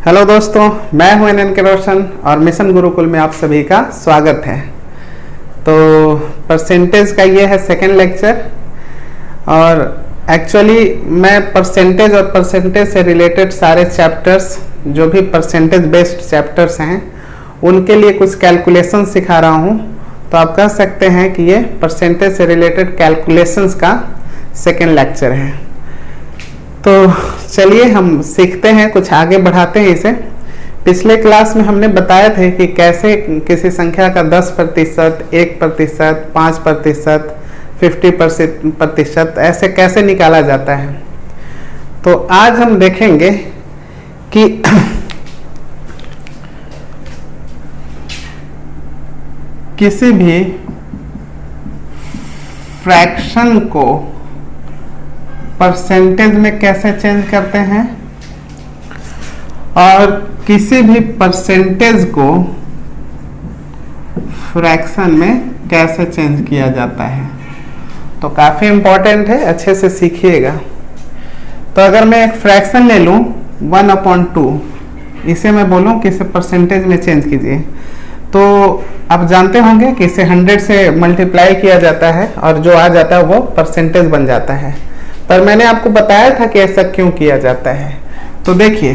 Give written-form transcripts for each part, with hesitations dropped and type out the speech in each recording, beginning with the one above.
Hello दोस्तों, मैं हूं एन के रोशन और मिशन गुरुकुल में आप सभी का स्वागत है। तो परसेंटेज का ये है सेकेंड लेक्चर और एक्चुअली मैं परसेंटेज और परसेंटेज से रिलेटेड सारे चैप्टर्स जो भी परसेंटेज बेस्ड चैप्टर्स हैं उनके लिए कुछ कैलकुलेशन सिखा रहा हूं। तो आप कह सकते हैं कि ये परसेंटेज से रिलेटेड कैलकुलेशंस का सेकेंड लेक्चर है। तो चलिए हम सीखते हैं, कुछ आगे बढ़ाते हैं इसे। पिछले क्लास में हमने बताया था कि कैसे किसी संख्या का 10%, 1%, 5%, 50% ऐसे कैसे निकाला जाता है। तो आज हम देखेंगे कि किसी भी फ्रैक्शन को परसेंटेज में कैसे चेंज करते हैं और किसी भी परसेंटेज को फ्रैक्शन में कैसे चेंज किया जाता है। तो काफ़ी इम्पोर्टेंट है, अच्छे से सीखिएगा। तो अगर मैं एक फ्रैक्शन ले लूँ 1/2, इसे मैं बोलूँ कि इसे परसेंटेज में चेंज कीजिए, तो आप जानते होंगे कि इसे 100 से मल्टीप्लाई किया जाता है और जो आ जाता है वो परसेंटेज बन जाता है। पर मैंने आपको बताया था कि ऐसा क्यों किया जाता है। तो देखिए,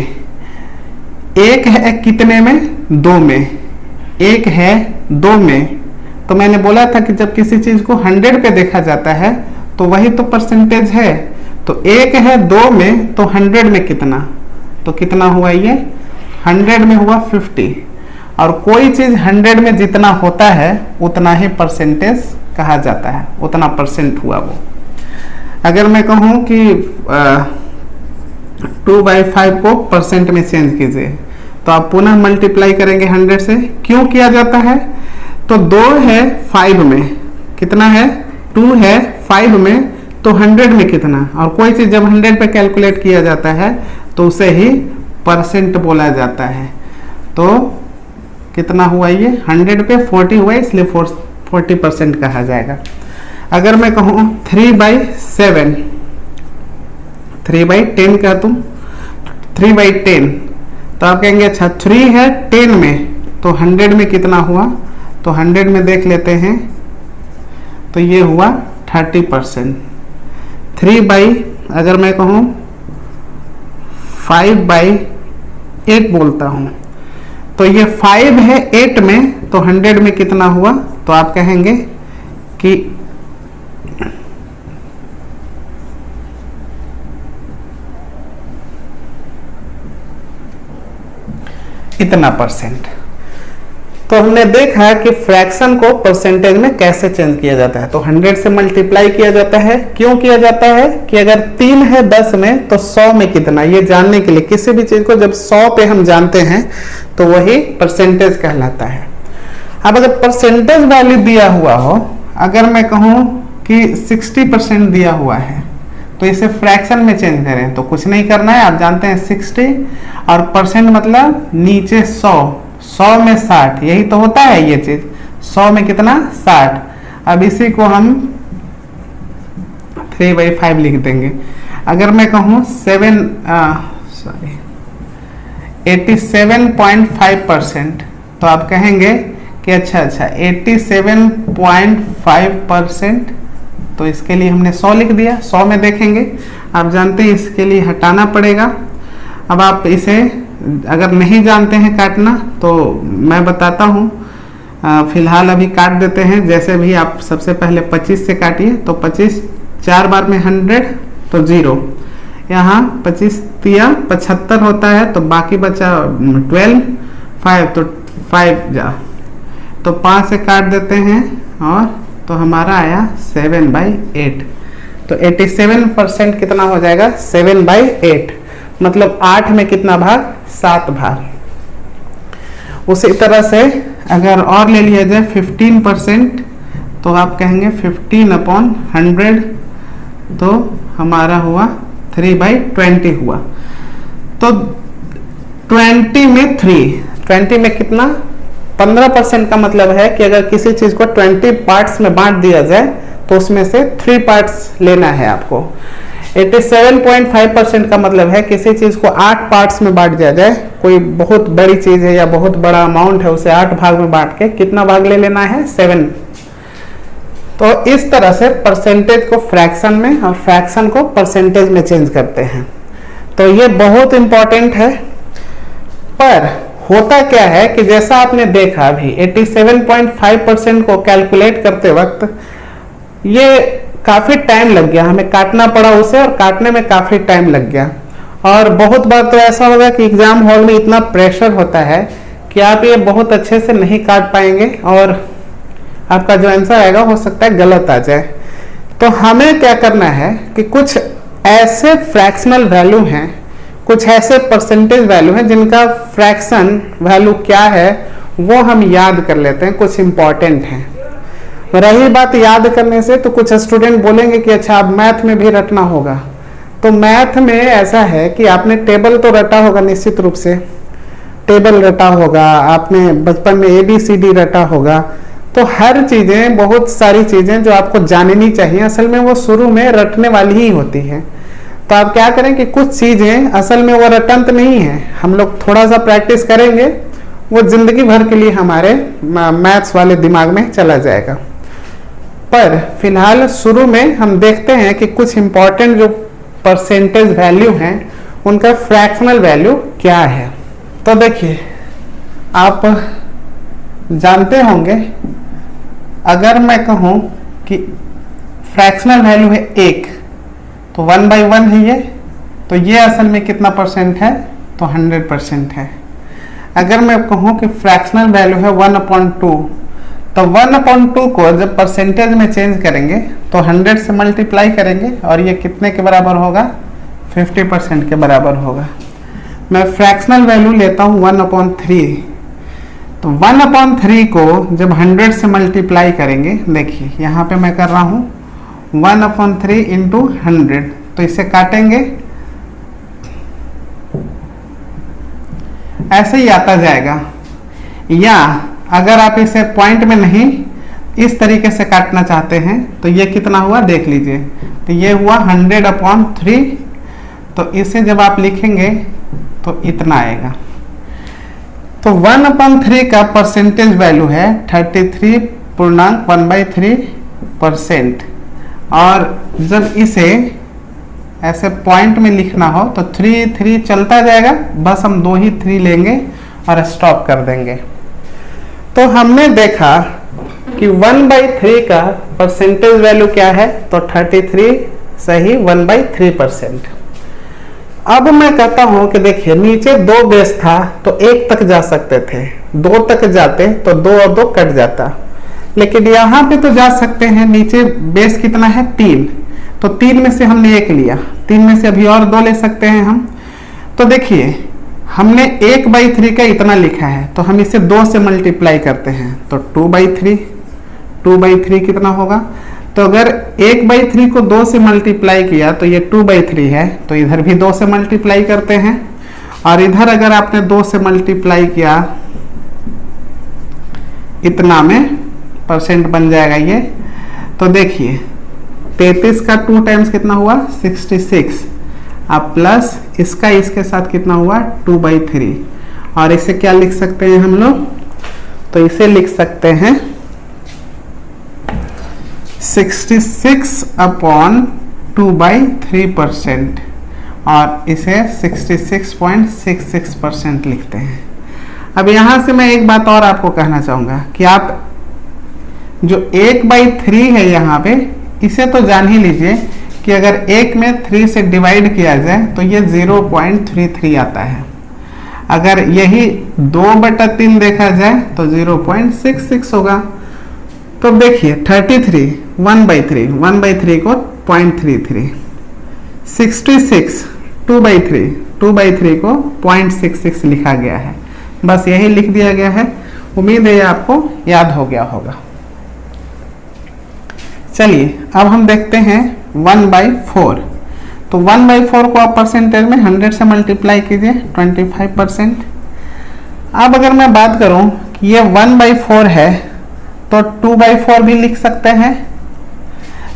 एक है कितने में, 2 में, एक है 2 में। तो मैंने बोला था कि जब किसी चीज को 100 पे देखा जाता है तो वही तो परसेंटेज है। तो एक है 2 में, तो 100 में कितना, तो कितना हुआ ये 100 में हुआ 50। और कोई चीज 100 में जितना होता है उतना ही परसेंटेज कहा जाता है, उतना परसेंट हुआ वो। अगर मैं कहूँ कि 2/5 को परसेंट में चेंज कीजिए, तो आप पुनः मल्टीप्लाई करेंगे 100 से। क्यों किया जाता है, तो 2 है 5 में, कितना है 2 है 5 में, तो 100 में कितना। और कोई चीज़ जब 100 पे कैलकुलेट किया जाता है तो उसे ही परसेंट बोला जाता है। तो कितना हुआ ये 100 पे 40 हुआ, इसलिए 40% कहा जाएगा। अगर मैं कहूँ 3/7, 3/10 कह तुम 3/10, तो आप कहेंगे अच्छा 3 है 10 में, तो 100 में कितना हुआ। तो 100 में देख लेते हैं, तो ये हुआ 30%। अगर मैं कहूँ 5/8 बोलता हूँ, तो ये 5 है 8 में, तो 100 में कितना हुआ। तो आप कहेंगे कि इतना परसेंट। तो हमने देखा कि फ्रैक्शन को परसेंटेज में कैसे चेंज किया जाता है। तो 100 से मल्टीप्लाई किया जाता है। क्यों किया जाता है कि अगर 3 है 10 में, तो 100 में कितना, ये जानने के लिए। किसी भी चीज को जब 100 पे हम जानते हैं तो वही परसेंटेज कहलाता है। अब अगर परसेंटेज वैल्यू दिया हुआ हो, अगर मैं कहूँ कि 60% दिया हुआ है, तो इसे फ्रैक्शन में चेंज करें तो कुछ नहीं करना है। आप जानते हैं 60 और परसेंट मतलब नीचे 100 में 60, यही तो होता है ये चीज। 100 में कितना 60। अब इसी को हम 3/5 लिख देंगे। अगर मैं कहूँ 87.5%, तो आप कहेंगे कि अच्छा 87.5%, तो इसके लिए हमने 100 लिख दिया। 100 में देखेंगे, आप जानते हैं इसके लिए हटाना पड़ेगा। अब आप इसे अगर नहीं जानते हैं काटना तो मैं बताता हूँ, फिलहाल अभी काट देते हैं। जैसे भी आप सबसे पहले 25 से काटिए, तो 25 4 बार में 100, तो 0। यहाँ 25 तिया 75 होता है, तो बाकी बचा 12, 5, तो 5 जा, तो 5 से काट देते हैं और तो हमारा आया 7/8। तो 87% कितना हो जाएगा 7/8, मतलब 8 में कितना भाग, 7 भाग। उसी तरह से अगर और ले लिया जाए 15%, तो आप कहेंगे 15/100, तो हमारा हुआ 3/20 हुआ। तो 20 में 20 में कितना 15% का मतलब है कि अगर किसी चीज को 20 पार्ट्स में बांट दिया जाए तो उसमें से 3 पार्ट्स लेना है आपको। 87.5% का मतलब है किसी चीज को 8 पार्ट्स में बांट दिया जाए, कोई बहुत बड़ी चीज है या बहुत बड़ा अमाउंट है, उसे 8 भाग में बांट के कितना भाग ले लेना है, 7। तो इस तरह से परसेंटेज को फ्रैक्शन में और फ्रैक्शन को परसेंटेज में चेंज करते हैं। तो ये बहुत इंपॉर्टेंट है। पर होता क्या है कि जैसा आपने देखा अभी 87.5% को कैलकुलेट करते वक्त ये काफी टाइम लग गया, हमें काटना पड़ा उसे और काटने में काफी टाइम लग गया। और बहुत बार तो ऐसा होगा कि एग्जाम हॉल में इतना प्रेशर होता है कि आप ये बहुत अच्छे से नहीं काट पाएंगे और आपका जो आंसर आएगा हो सकता है गलत आ जाए। तो हमें क्या करना है कि कुछ ऐसे फ्रैक्शनल वैल्यू हैं, कुछ ऐसे परसेंटेज वैल्यू हैं जिनका फ्रैक्शन वैल्यू क्या है वो हम याद कर लेते हैं, कुछ इंपॉर्टेंट हैं। रही बात याद करने से, तो कुछ स्टूडेंट बोलेंगे कि अच्छा अब मैथ में भी रटना होगा। तो मैथ में ऐसा है कि आपने टेबल तो रटा होगा, निश्चित रूप से टेबल रटा होगा, आपने बचपन में ABCD रटा होगा। तो हर चीजें, बहुत सारी चीजें जो आपको जाननी चाहिए असल में वो शुरू में रटने वाली ही होती है। तो आप क्या करें कि कुछ चीजें असल में वो रटंत नहीं है, हम लोग थोड़ा सा प्रैक्टिस करेंगे, वो जिंदगी भर के लिए हमारे मैथ्स वाले दिमाग में चला जाएगा। पर फिलहाल शुरू में हम देखते हैं कि कुछ इंपॉर्टेंट जो परसेंटेज वैल्यू हैं उनका फ्रैक्शनल वैल्यू क्या है। तो देखिए, आप जानते होंगे, अगर मैं कहूं कि फ्रैक्शनल वैल्यू है 1, तो 1/1 है ये, तो ये असल में कितना परसेंट है, तो 100% है। अगर मैं कहूं कि फ्रैक्शनल वैल्यू है 1/2, तो 1/2 को जब परसेंटेज में चेंज करेंगे तो 100 से मल्टीप्लाई करेंगे और ये कितने के बराबर होगा, 50% के बराबर होगा। मैं फ्रैक्शनल वैल्यू लेता हूँ 1/3, तो 1/3 को जब 100 से मल्टीप्लाई करेंगे, देखिए यहाँ पे मैं कर रहा हूँ 1/3 इंटू 100, तो इसे काटेंगे, ऐसे ही आता जाएगा। या अगर आप इसे पॉइंट में नहीं इस तरीके से काटना चाहते हैं तो ये कितना हुआ देख लीजिए, तो ये हुआ 100/3, तो इसे जब आप लिखेंगे तो इतना आएगा। तो 1/3 का परसेंटेज वैल्यू है 33.1/3%। और जब इसे ऐसे पॉइंट में लिखना हो तो 3 चलता जाएगा, बस हम 2 ही 3 लेंगे और स्टॉप कर देंगे। तो हमने देखा कि 1/3 का परसेंटेज वैल्यू क्या है, तो 33 सही 1/3%। अब मैं कहता हूं कि देखिए नीचे 2 बेस था तो 1 तक जा सकते थे, 2 तक जाते तो 2 और 2 कट जाता, लेकिन यहाँ पे तो जा सकते हैं। नीचे बेस कितना है, 3, तो 3 में से हमने 1 लिया, 3 में से अभी और 2 ले सकते हैं हम। तो देखिए हमने 1/3 का इतना लिखा है, तो हम इसे 2 से मल्टीप्लाई करते हैं तो 2/3, 2/3 कितना होगा, तो अगर 1/3 को 2 से मल्टीप्लाई किया तो ये 2/3 है, तो इधर भी 2 से मल्टीप्लाई करते हैं। और इधर अगर आपने 2 से मल्टीप्लाई किया इतना में परसेंट बन जाएगा ये। तो देखिए 33 का 2 टाइम्स कितना हुआ, 66, अब प्लस इसका इसके साथ कितना हुआ, 2/3। और इसे क्या लिख सकते हैं हम लोग, तो इसे लिख सकते हैं 66/2/3% और इसे 66.66% लिखते हैं। अब यहां से मैं एक बात और आपको कहना चाहूंगा कि आप जो 1/3 है यहाँ पे, इसे तो जान ही लीजिए कि अगर 1 में 3 से डिवाइड किया जाए तो ये 0.33 आता है। अगर यही 2/3 देखा जाए तो 0.66 होगा। तो देखिए 33 1/3, 1/3 को 0.33, 66 2/3, 2/3 को 0.66 लिखा गया है, बस यही लिख दिया गया है। उम्मीद है आपको याद हो गया होगा। चलिए अब हम देखते हैं 1/4। तो 1/4 को आप परसेंटेज में 100 से मल्टीप्लाई कीजिए, 25%। अब अगर मैं बात करूं कि ये 1/4 है तो 2/4 भी लिख सकते हैं।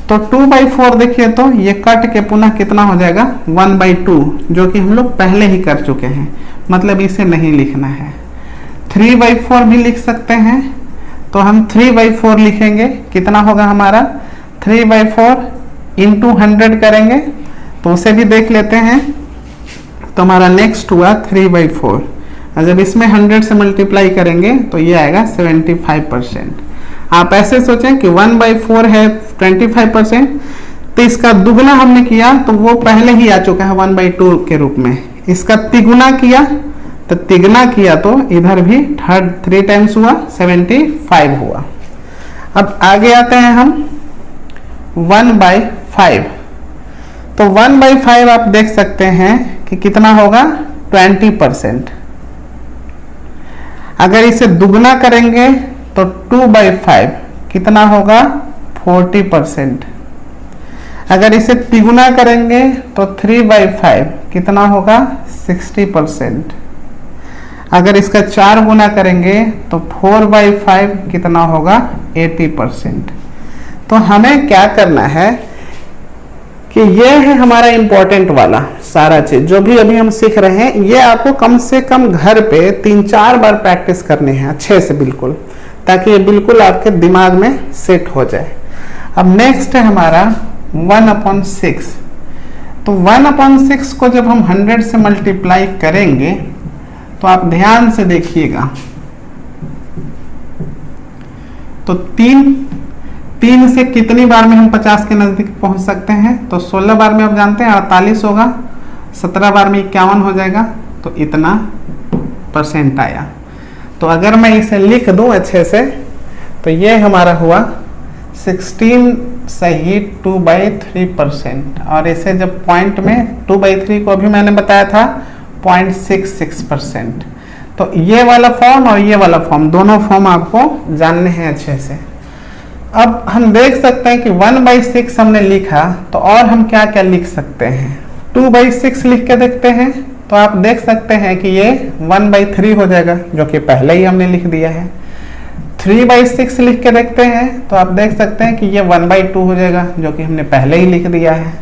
तो 2/4 देखिए तो ये कट के पुनः कितना हो जाएगा 1/2, जो कि हम लोग पहले ही कर चुके हैं, मतलब इसे नहीं लिखना है। 3/4 भी लिख सकते हैं, तो हम 3/4 लिखेंगे, कितना होगा हमारा 3/4 इंटू 100 करेंगे, तो उसे भी देख लेते हैं। तो हमारा नेक्स्ट हुआ 3/4, और जब इसमें 100 से मल्टीप्लाई करेंगे तो ये आएगा 75%। आप ऐसे सोचें कि 1/4 है 25%, तो इसका दुगना हमने किया तो वो पहले ही आ चुका है 1/2 के रूप में। इसका तिगुना किया तो तिगना किया तो इधर भी 3 टाइम्स हुआ 75 हुआ। अब आगे आते हैं हम 1/5। तो 1/5 आप देख सकते हैं कि कितना होगा 20%। अगर इसे दुगना करेंगे तो 2/5 कितना होगा 40%। अगर इसे तिगुना करेंगे तो 3/5 कितना होगा 60%। अगर इसका 4 गुना करेंगे तो 4/5 कितना होगा 80%। तो हमें क्या करना है कि ये है हमारा इंपॉर्टेंट वाला सारा चीज जो भी अभी हम सीख रहे हैं, ये आपको कम से कम घर पे 3-4 बार प्रैक्टिस करनी है अच्छे से बिल्कुल, ताकि ये बिल्कुल आपके दिमाग में सेट हो जाए। अब नेक्स्ट है हमारा 1/6। तो 1/6 को जब हम 100 से मल्टीप्लाई करेंगे तो आप ध्यान से देखिएगा, तो 3 से कितनी बार में हम 50 के नजदीक पहुंच सकते हैं, तो 16 बार में आप जानते हैं 48 होगा, 17 बार में 51 हो जाएगा, तो इतना % आया। तो अगर मैं इसे लिख दूं अच्छे से तो ये हमारा हुआ 16 सही 2/3%, और इसे जब पॉइंट में 2/3 को अभी मैंने बताया था 0.66%। तो ये वाला फॉर्म और ये वाला फॉर्म दोनों फॉर्म आपको जानने हैं अच्छे से। अब हम देख सकते हैं कि 1/6 हमने लिखा, तो और हम क्या क्या लिख सकते हैं। 2/6 लिख के देखते हैं, तो आप देख सकते हैं कि ये 1/3 हो जाएगा, जो कि पहले ही हमने लिख दिया है। 3/6 लिख के देखते हैं, तो आप देख सकते हैं कि ये 1/2 हो जाएगा, जो कि हमने पहले ही लिख दिया है।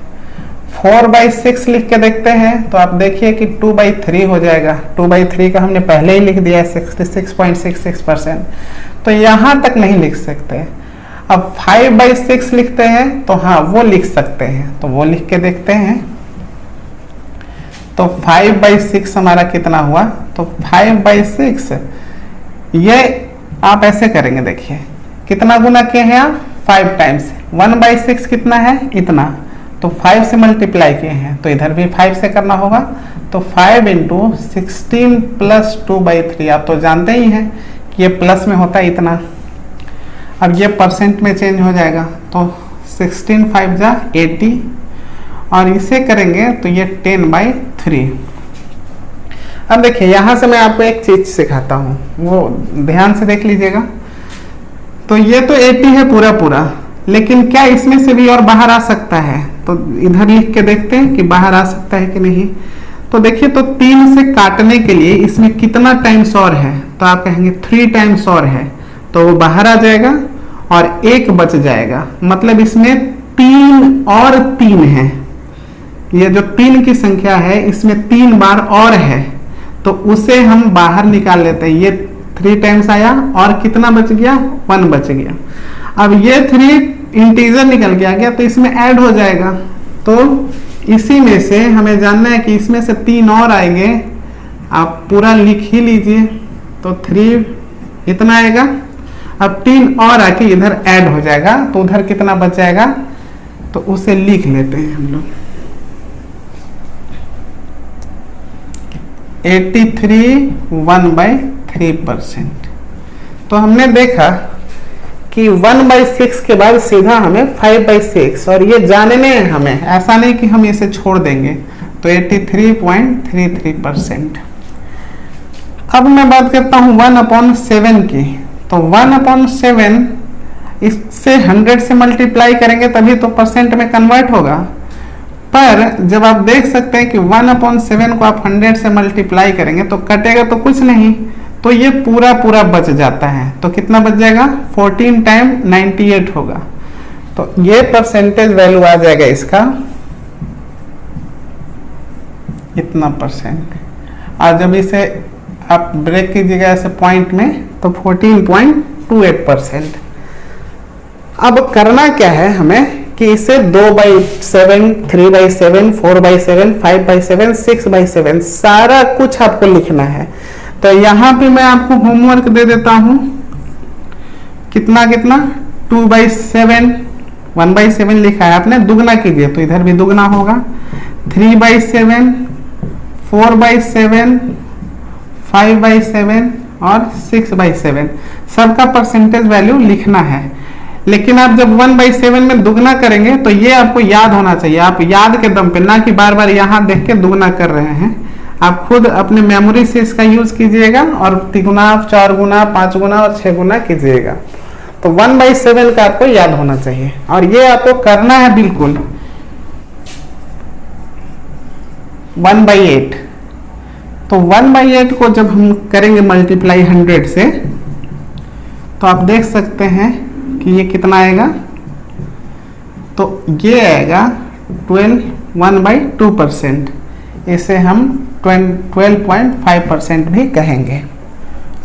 4/6 लिख के देखते हैं, तो आप देखिए कि 2/3 हो जाएगा, 2/3 का हमने पहले ही लिख दिया है 66.66%। तो यहाँ तक नहीं लिख सकते। अब 5/6 लिखते हैं, तो हाँ वो लिख सकते हैं, तो वो लिख के देखते हैं। तो 5/6 हमारा कितना हुआ, तो 5/6 ये आप ऐसे करेंगे, देखिए कितना गुना किए हैं आप 5 टाइम्स। 1/6 कितना है इतना, तो 5 से मल्टीप्लाई किए हैं, तो इधर भी 5 से करना होगा। तो 5 × 16 + 2/3, आप तो जानते ही हैं कि ये प्लस में होता है इतना। अब ये % में चेंज हो जाएगा, तो 16 5 जा 80, और इसे करेंगे तो ये 10/3। अब देखिए यहाँ से मैं आपको एक चीज सिखाता हूँ, वो ध्यान से देख लीजिएगा। तो ये तो 80 है पूरा पूरा, लेकिन क्या इसमें से भी और बाहर आ सकता है, तो इधर लिख के देखते हैं कि बाहर आ सकता है कि नहीं। तो देखिए, तो 3 से काटने के लिए इसमें कितना टाइम्स और है, तो आप कहेंगे 3 टाइम्स और है, तो वो बाहर आ जाएगा और 1 बच जाएगा, मतलब इसमें 3 और 3 है। ये जो 3 की संख्या है इसमें 3 बार और है, तो उसे हम बाहर निकाल लेते हैं। ये 3 टाइम्स आया और कितना बच गया 1 बच गया। अब ये 3 इंटीजर निकल के आ गया, तो इसमें ऐड हो जाएगा। तो इसी में से हमें जानना है कि इसमें से 3 और आएंगे, आप पूरा लिख ही लीजिए। तो 3 इतना आएगा, अब 3 और आके इधर ऐड हो जाएगा, तो उधर कितना बच जाएगा, तो उसे लिख लेते हैं हम लोग 83 1/3%। तो हमने देखा कि 1/6 के बाद सीधा हमें 5/6, और ये जानने हैं हमें, ऐसा नहीं कि हम इसे छोड़ देंगे। तो 83.33%। अब मैं बात करता हूँ 1/7 की। तो 1/7 इससे 100 से मल्टीप्लाई करेंगे तभी तो % में कन्वर्ट होगा। पर जब आप देख सकते हैं कि 1/7 को आप 100 से मल्टीप्लाई करेंगे तो कटेगा तो कुछ नहीं, तो ये पूरा पूरा बच जाता है। तो कितना बच जाएगा 14 टाइम 98 होगा। तो ये परसेंटेज वैल्यू आ जाएगा इसका इतना परसेंट, और जब इसे आप ब्रेक कीजिएगा ऐसे पॉइंट में तो 14.28%। अब करना क्या है हमें कि इसे 2/7, 3/7, 4/7, 5/7, 6/7 सारा कुछ आपको लिखना है। तो यहाँ पे मैं आपको होमवर्क दे देता हूँ, कितना कितना 2/7, 1/7 लिखा है आपने, दुगना कीजिए तो इधर भी दुगना होगा, 3/7, 4/7, 5/7 और 6/7 सबका परसेंटेज वैल्यू लिखना है। लेकिन आप जब 1/7 में दुगना करेंगे तो ये आपको याद होना चाहिए, आप याद के दम पे, ना कि बार बार यहाँ देख के दुगना कर रहे हैं। आप खुद अपने मेमोरी से इसका यूज कीजिएगा और 3 गुना, 4 गुना, 5 गुना और 6 गुना कीजिएगा। तो 1/7 का आपको याद होना चाहिए और ये आपको करना है बिल्कुल। 1/8, तो 1/8 को जब हम करेंगे मल्टीप्लाई 100 से तो आप देख सकते हैं कि ये कितना आएगा, तो ये आएगा 1/2%। इसे हम 12.5% भी कहेंगे।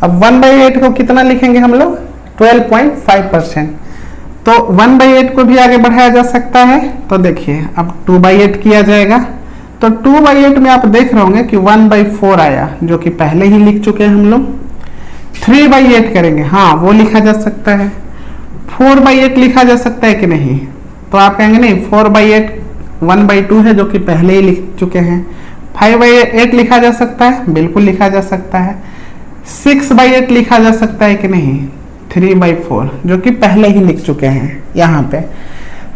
अब 1/8 को कितना लिखेंगे हम लोग, 12.5%। तो 1/8 को भी आगे बढ़ाया जा सकता है। तो देखिए अब 2/8 किया जाएगा, तो 2/8 में आप देख रहे होंगे कि 1/4 आया, जो कि पहले ही लिख चुके हैं हम लोग। 3/8 करेंगे, हाँ वो लिखा जा सकता है। 4/8 लिखा जा सकता है कि नहीं, तो आप कहेंगे नहीं, 4/8 1/2 है जो कि पहले ही लिख चुके हैं। 5/8 लिखा जा सकता है, बिल्कुल लिखा जा सकता है। 6/8 लिखा जा सकता है कि नहीं, 3/4 जो कि पहले ही लिख चुके हैं यहाँ पे।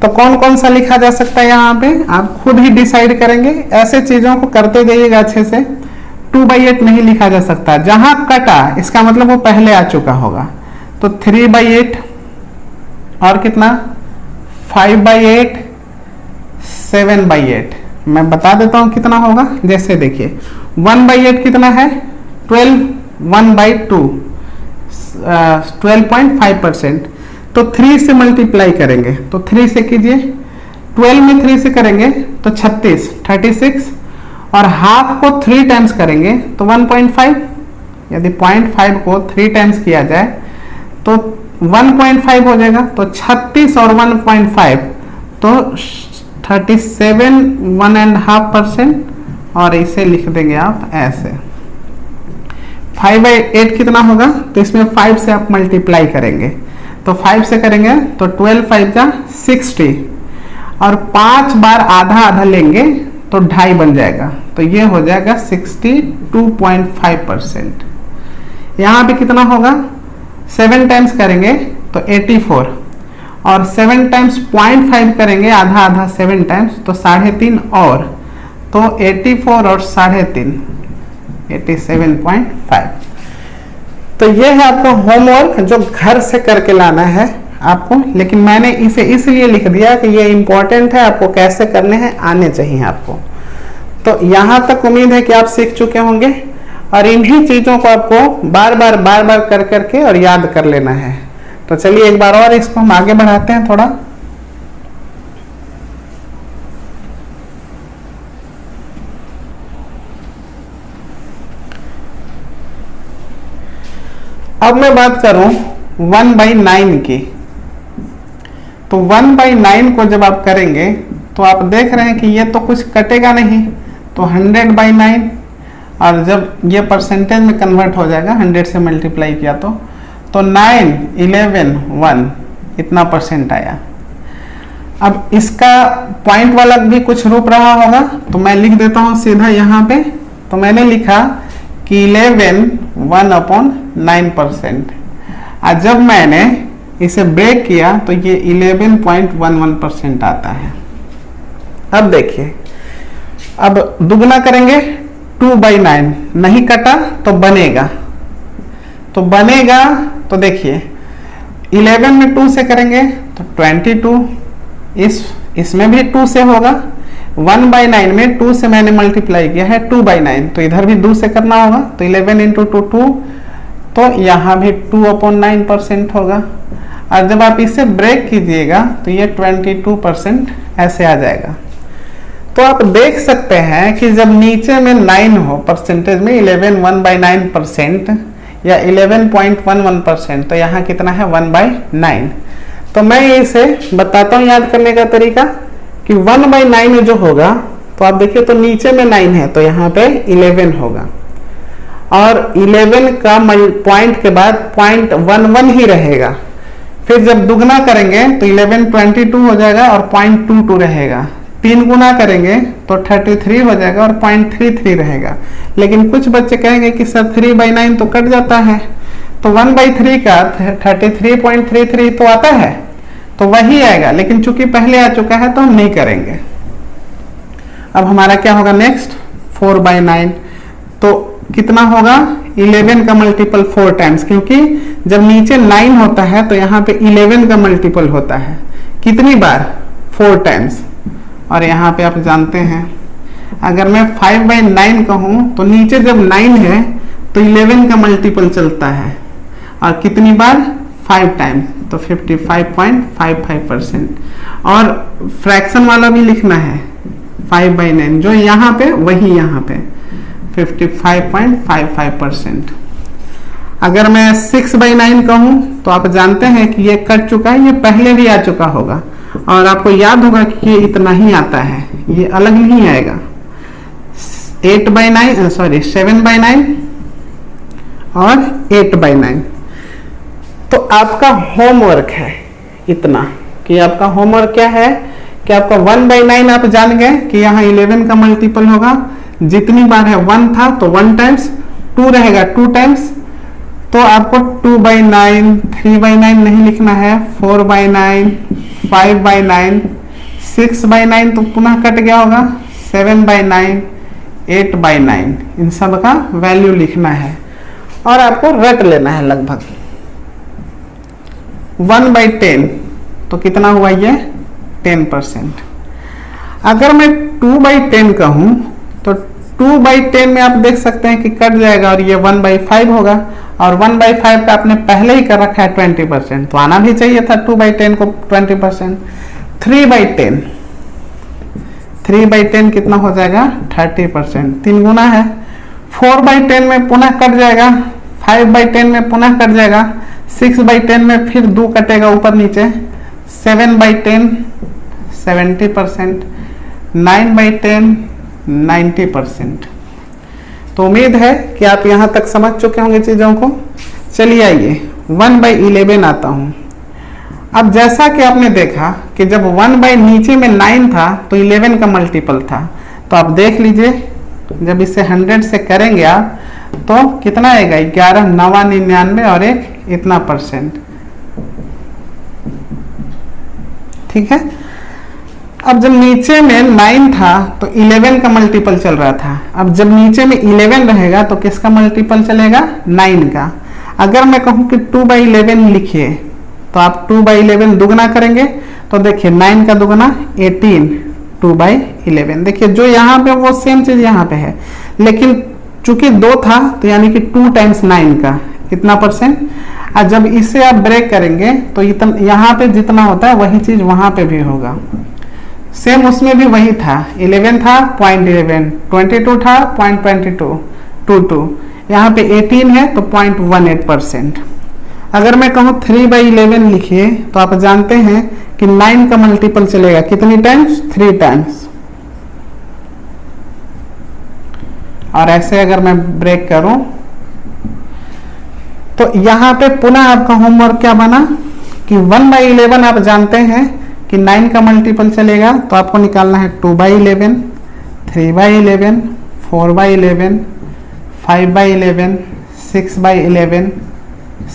तो कौन कौन सा लिखा जा सकता है यहाँ पे आप खुद ही डिसाइड करेंगे, ऐसे चीजों को करते जाइएगा अच्छे से। 2/8 नहीं लिखा जा सकता, जहां कटा इसका मतलब वो पहले आ चुका होगा। तो 3/8 और कितना 5/8, 7/8 मैं बता देता हूं कितना होगा। जैसे देखिए 1/8 कितना है, 12, 1/2 12.5%। तो 3 से मल्टीप्लाई करेंगे, तो 3 से कीजिए, 12 में 3 से करेंगे तो 36 और हाफ को 3 टाइम्स करेंगे तो 1.5। यदि 0.5 को 3 टाइम्स किया जाए तो 1.5 हो जाएगा। तो 36 और 1.5 तो 37, 1.5%, और इसे लिख देंगे आप ऐसे। 5/8 कितना होगा, तो इसमें 5 से आप मल्टीप्लाई करेंगे, तो 5 से करेंगे तो 12 5 जा 60, और 5 बार आधा आधा लेंगे तो 2.5 बन जाएगा, तो ये हो जाएगा 62.5%। यहाँ पे कितना होगा, 7 टाइम्स करेंगे तो 84, और 7 टाइम्स 0.5 करेंगे आधा आधा 7 टाइम्स तो 3.5, और तो 84 और 3.5 87.5। तो ये है आपको होमवर्क जो घर से करके लाना है आपको, लेकिन मैंने इसे इसलिए लिख दिया कि ये इंपॉर्टेंट है, आपको कैसे करने हैं आने चाहिए आपको। तो यहाँ तक उम्मीद है कि आप सीख चुके होंगे, और इन्हीं चीजों को आपको बार बार कर करके और याद कर लेना है। तो चलिए एक बार और इसको हम आगे बढ़ाते हैं थोड़ा। अब मैं बात करूं 1/9 की, तो 1/9 को जब आप करेंगे तो आप देख रहे हैं कि ये तो कुछ कटेगा नहीं, तो 100/9, और जब ये परसेंटेज में कन्वर्ट हो जाएगा 100 से मल्टीप्लाई किया तो 9, 11, 1 इतना परसेंट आया। अब इसका पॉइंट वाला भी कुछ रूप रहा होगा, तो मैं लिख देता हूं सीधा यहाँ पे। तो मैंने लिखा कि 11 1/9%, और जब मैंने इसे ब्रेक किया तो ये 11.11% आता है। अब देखिए, अब दुगना करेंगे 2/9, नहीं कटा तो बनेगा, तो देखिए 11 में 2 से करेंगे तो 22, इसमें भी 2 से होगा। 1/9 में 2 से मैंने मल्टीप्लाई किया है 2/9, तो इधर भी 2 से करना होगा, तो 11 × 2 2, तो यहाँ भी 2/9% होगा। और जब आप इसे ब्रेक कीजिएगा तो ये 22% ऐसे आ जाएगा। तो आप देख सकते हैं कि जब नीचे में 9 हो परसेंटेज में 11/9% या 11.11%, तो यहाँ कितना है 1/9। तो मैं इसे बताता हूँ याद करने का तरीका कि 1/9 जो होगा, तो आप देखिए तो नीचे में 9 है तो यहाँ पे 11 होगा, और 11 का पॉइंट के बाद 0.11 ही रहेगा। फिर जब दुगना करेंगे तो 1122 हो जाएगा और 0.22 रहेगा। 3 गुना करेंगे तो 33 हो जाएगा और 0.33 रहेगा। लेकिन कुछ बच्चे कहेंगे कि सर 3/9 तो कट जाता है, तो 1/3 का 33.33 तो आता है, तो वही आएगा, लेकिन चूंकि पहले आ चुका है तो हम नहीं करेंगे। अब हमारा क्या होगा नेक्स्ट 4/9, तो कितना होगा 11 का मल्टीपल 4 टाइम्स, क्योंकि जब नीचे 9 होता है तो यहाँ पे 11 का मल्टीपल होता है कितनी बार 4 टाइम्स। और यहाँ पे आप जानते हैं अगर मैं 5/9 कहूँ तो नीचे जब 9 है तो 11 का मल्टीपल चलता है, और कितनी बार 5 टाइम्स, तो 55.55%। और फ्रैक्शन वाला भी लिखना है 5/9, जो यहाँ पे वही यहाँ पे 55.55%। अगर मैं 6/9 कहूँ तो आप जानते हैं कि ये कट चुका है, ये पहले भी आ चुका होगा, और आपको याद होगा कि ये इतना ही आता है, ये अलग नहीं आएगा। 7/9 और 8/9। तो आपका होमवर्क है इतना कि आपका होमवर्क क्या है कि आपका 1/9 आप जान गए कि यहाँ 11 का मल्टीपल होगा, जितनी बार है 1 था तो 1 टाइम्स, 2 रहेगा 2 टाइम्स, तो आपको 2/9, 3/9 नहीं लिखना है, 4/9, 5/9, 6/9 तो पुनः कट गया होगा, 7/9, 8/9, इन सब का वैल्यू लिखना है और आपको रट लेना है लगभग। 1/10 तो कितना हुआ ये 10%। अगर मैं 2/10 कहूँ तो 2/10 में आप देख सकते हैं कि कट जाएगा और ये 1/5 होगा, और 1/5 का आपने पहले ही कर रखा है 20%, तो आना भी चाहिए था 2/10 को 20%। 3/10 कितना हो जाएगा 30%, 3 गुना है। 4/10 में पुनः कट जाएगा, 5/10 में पुनः कट जाएगा, 6/10 में फिर 2 कटेगा ऊपर नीचे, 7/10 70%, 9/10 90%। तो उम्मीद है कि आप यहाँ तक समझ चुके होंगे चीज़ों को। चलिए आइए 1/11 आता हूँ। अब जैसा कि आपने देखा कि जब 1 नीचे में 9 था तो 11 का मल्टीपल था, तो आप देख लीजिए जब इसे 100 से करेंगे आप तो कितना आएगा 11 9 99 और एक इतना %। ठीक है। अब जब नीचे में 9 था तो 11 का मल्टीपल चल रहा था, अब जब नीचे में 11 रहेगा तो किसका मल्टीपल चलेगा 9 का। अगर मैं कहूँ कि 2/11 लिखिए तो आप 2/11 दुगना करेंगे तो देखिए 9 का दुगना 18, 2/11। देखिए जो यहाँ पे वो सेम चीज यहाँ पे है, लेकिन चूंकि 2 था तो यानी कि 2 टाइम्स 9 का इतना %। और जब इसे आप ब्रेक करेंगे तो इतना यहाँ पे जितना होता है वही चीज वहां पे भी होगा, सेम उसमें भी वही था। 11 था 0.11, 22 था 0.22, यहाँ पे 18 है तो 0.18%। अगर मैं कहूँ 3/11 लिखिए तो आप जानते हैं कि 9 का मल्टीपल चलेगा कितनी टाइम्स 3 टाइम्स। और ऐसे अगर मैं ब्रेक करूं तो यहाँ पे पुनः आपका होमवर्क क्या बना कि 1/11 आप जानते हैं कि 9 का मल्टीपल चलेगा, तो आपको निकालना है 2/11, 3/11, 4/11, 5/11, 6/11,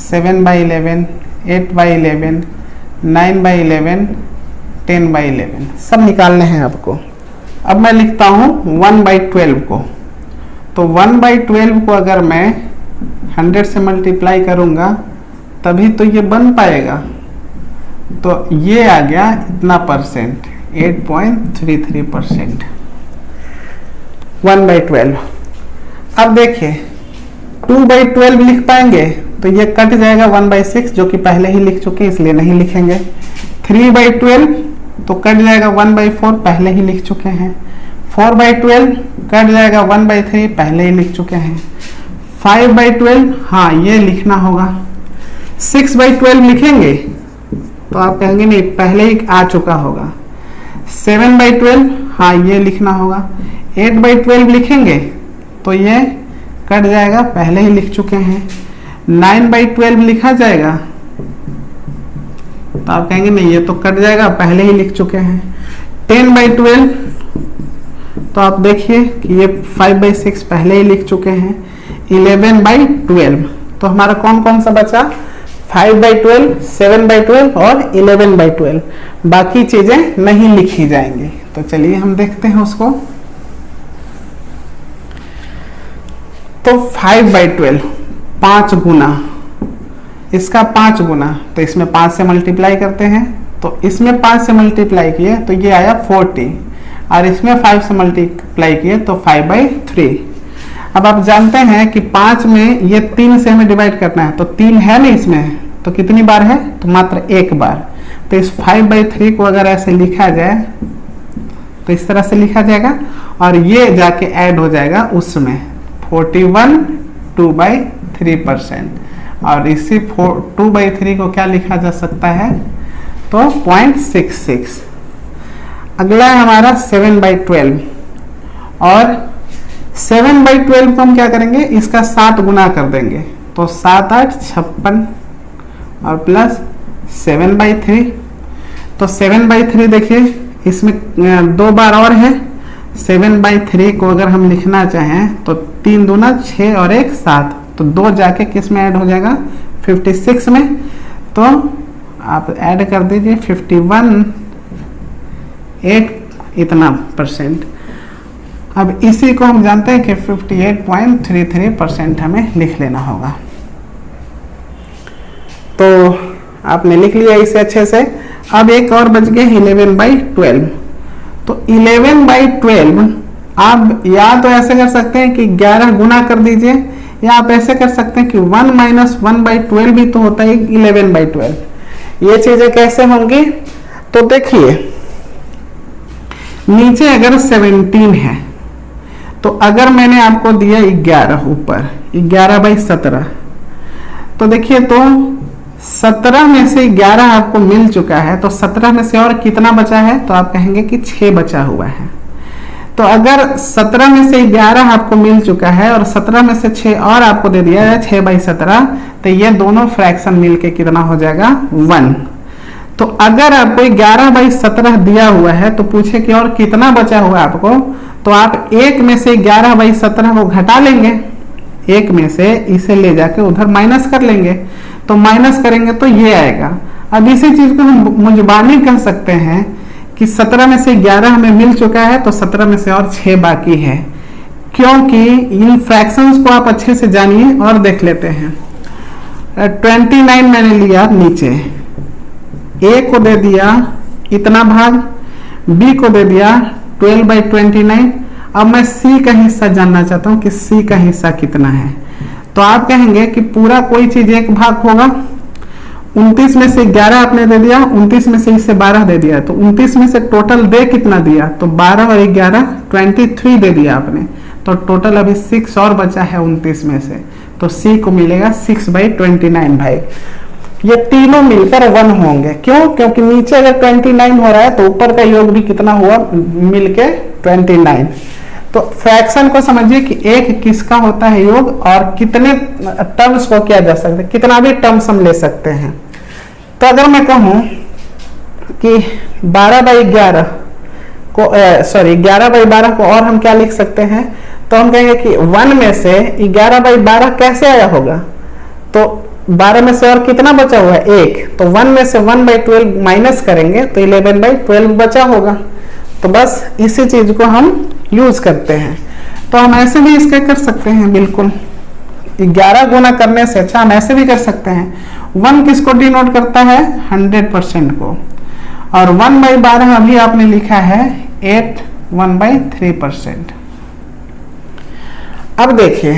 7/11, 8/11, 9/11, 10/11 सब निकालने हैं आपको। अब मैं लिखता हूँ 1/12 को, तो 1/12 को अगर मैं 100 से मल्टीप्लाई करूंगा तभी तो ये बन पाएगा, तो ये आ गया इतना %, 8.33%। 1/12। अब देखिए 2/12 लिख पाएंगे तो ये कट जाएगा 1/6 जो कि पहले ही लिख चुके हैं इसलिए नहीं लिखेंगे। 3/12 तो कट जाएगा 1/4 पहले ही लिख चुके हैं। 4/12 कट जाएगा 1/3 पहले ही लिख चुके हैं। 5/12 हाँ ये लिखना होगा। 6/12 लिखेंगे तो आप कहेंगे नहीं पहले ही आ चुका होगा। 7/12 हाँ ये लिखना होगा। 8/12 लिखेंगे तो ये कट जाएगा पहले ही लिख चुके हैं। 9/12 लिखा जाएगा तो आप कहेंगे नहीं ये तो कट जाएगा पहले ही लिख चुके हैं। 10/12 तो आप देखिए कि ये 5/6 पहले ही लिख चुके हैं। 11/12 तो हमारा कौन कौन सा बचा? 5/12, 7/12 और 11/12। बाकी चीजें नहीं लिखी जाएंगी। तो चलिए हम देखते हैं उसको। तो 5/12 5 गुना, इसका 5 गुना, तो इसमें 5 से मल्टीप्लाई करते हैं। तो इसमें 5 से मल्टीप्लाई किए तो ये आया 40 और इसमें 5 से मल्टीप्लाई किए तो 5/3। अब आप जानते हैं कि 5 में ये 3 से हमें डिवाइड करना है तो 3 है ना इसमें, तो कितनी बार है? तो मात्र एक बार। तो इस 5/3 को अगर ऐसे लिखा जाए तो इस तरह से लिखा जाएगा और ये जाके ऐड हो जाएगा उसमें 41 2/3%। और इसी 2/3 को क्या लिखा जा सकता है? तो 0.66। अगला है हमारा 7/12 और 7/12 को हम क्या करेंगे? इसका 7 गुना कर देंगे तो 7 8 56 और प्लस 7/3। तो 7/3 देखिए इसमें 2 बार और है। 7/3 को अगर हम लिखना चाहें तो 3 दूना 6 और 1 7, तो 2 जाके किस में ऐड हो जाएगा? 56 में। तो आप ऐड कर दीजिए 51 8 इतना %। अब इसी को हम जानते हैं कि 58.33% हमें लिख लेना होगा। तो आपने लिख लिया इसे अच्छे से। अब एक और बच गए 11/12। तो 11/12 आप या तो ऐसे कर सकते हैं कि 11 गुना कर दीजिए, या आप ऐसे कर सकते हैं कि 1 - 1/12 भी तो होता है 11/12। ये चीजें कैसे होंगी? तो देखिए नीचे अगर 17 है तो अगर मैंने आपको दिया 11 ऊपर 11/17, तो देखिए तो 17 में से 11 आपको मिल चुका है तो 17 में से और कितना बचा है? तो आप कहेंगे कि 6 बचा हुआ है। तो अगर 17 में से 11 आपको मिल चुका है और 17 में से 6 और आपको दे दिया है 6/17, तो ये दोनों फ्रैक्शन मिलके कितना हो जाएगा? 1। तो अगर आपको 11/17 दिया हुआ है तो पूछे कि और कितना बचा हुआ है आपको, तो आप 1 में से 11/17 को घटा लेंगे, 1 में से इसे ले जाके उधर माइनस कर लेंगे। तो माइनस करेंगे तो ये आएगा। अब इसी चीज को हम मुजबानी कर सकते हैं कि 17 में से 11 हमें मिल चुका है तो 17 में से और 6 बाकी है, क्योंकि इन फ्रैक्शंस को आप अच्छे से जानिए और देख लेते हैं। 29 मैंने लिया नीचे, ए को दे दिया इतना भाग, बी को दे दिया 12/29। अब मैं सी का हिस्सा जानना चाहता हूं कि सी का हिस्सा कितना है। तो आप कहेंगे कि पूरा कोई चीज एक भाग होगा। 29 में से 11 आपने दे दिया, 29 में से इससे 12 दे दिया, तो 29 में से टोटल दे कितना दिया? तो 12 और 11 23 दे दिया आपने। तो टोटल अभी 6 और बचा है 29 में से, तो सी को मिलेगा 6/29 भाई। ये तीनों मिलकर 1 होंगे। क्यों? क्योंकि नीचे अगर 29 हो रहा है तो ऊपर का योग भी कितना हुआ मिलके 29। तो फ्रैक्शन को समझिए कि एक किसका होता है योग और कितने टर्म्स को किया जा सकता है, कितना भी टर्म्स हम ले सकते हैं। तो अगर मैं कहूं कि 12/11 को 11/12 को और हम क्या लिख सकते हैं, तो हम कहेंगे कि 1 में से 11/12 कैसे आया होगा? तो 12 में से और कितना बचा हुआ है? 1। तो 1 में से 1/12 माइनस करेंगे तो 11/12 बचा होगा। तो बस इसी चीज को हम यूज करते हैं। तो हम ऐसे भी इसका कर सकते हैं, बिल्कुल 11 गुना करने से अच्छा हम ऐसे भी कर सकते हैं। 1 किसको डिनोट करता है? 100% को। और 1/12 अभी आपने लिखा है 8 1/3%। अब देखिए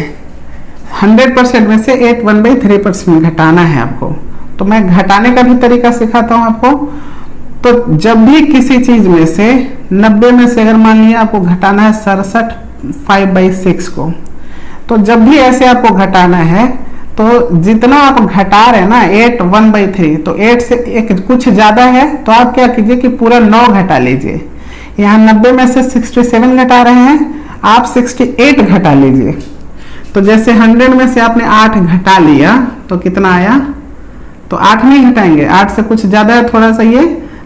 100% में से 8 1/3% घटाना है आपको। तो मैं घटाने का भी तरीका सिखाता हूं आपको। तो जब भी किसी चीज में से 90 में से अगर मान लिया आपको घटाना है 67 5/6 को, तो जब भी ऐसे आपको घटाना है तो जितना आप घटा रहे हैं ना 8 1/3, तो 8 से एक कुछ ज्यादा है तो आप क्या कीजिए कि पूरा 9 घटा लीजिए। यहाँ 90 में से 67 घटा रहे हैं, आप 68 घटा लीजिए। तो जैसे 100 में से आपने 8 घटा लिया तो कितना आया, तो 8 नहीं घटाएंगे, 8 से कुछ ज्यादा है थोड़ा सा ये,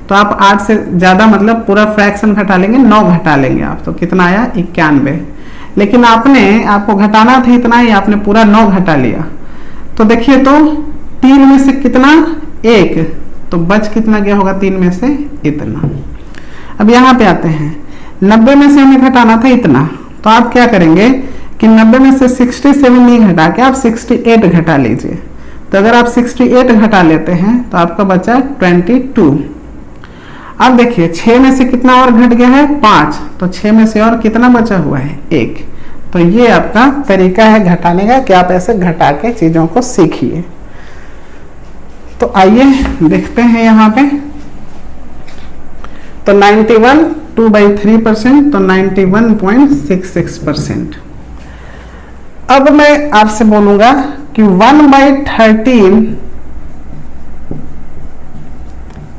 तो आप 8 से ज्यादा मतलब पूरा फ्रैक्शन घटा लेंगे, 9 घटा लेंगे आप, तो कितना आया 91। लेकिन आपको घटाना था इतना ही, आपने पूरा 9 घटा लिया। तो देखिए तो 3 में से कितना 1, तो बच कितना गया होगा 3 में से इतना। अब यहाँ पे आते हैं 90 में से हमें घटाना था इतना, तो आप क्या करेंगे कि 90 में से 67 नहीं घटा के आप 68 घटा लीजिए। तो अगर आप 68 घटा लेते हैं तो आपका बचा 22। अब देखिए 6 में से कितना और घट गया है 5, तो 6 में से और कितना बचा हुआ है 1। तो ये आपका तरीका है घटाने का कि आप ऐसे घटा के चीजों को सीखिए। तो आइए देखते हैं यहाँ पे। तो 91 2/3%, तो 91.66%। अब मैं आपसे बोलूंगा कि 1/13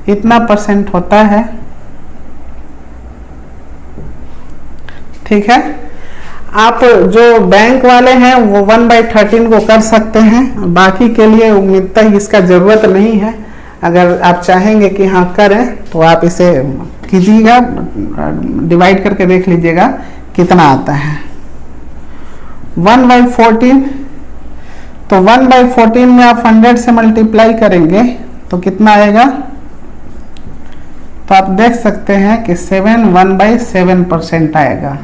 इतना परसेंट होता है, ठीक है। आप जो बैंक वाले हैं वो 1/13 को कर सकते हैं, बाकी के लिए उम्मीदता इसका जरूरत नहीं है। अगर आप चाहेंगे कि हाँ करें तो आप इसे कीजिएगा, डिवाइड करके देख लीजिएगा कितना आता है। 1/14, तो 1/14 में आप 100 से मल्टीप्लाई करेंगे तो कितना आएगा, तो आप देख सकते हैं कि 7 1/7% आएगा।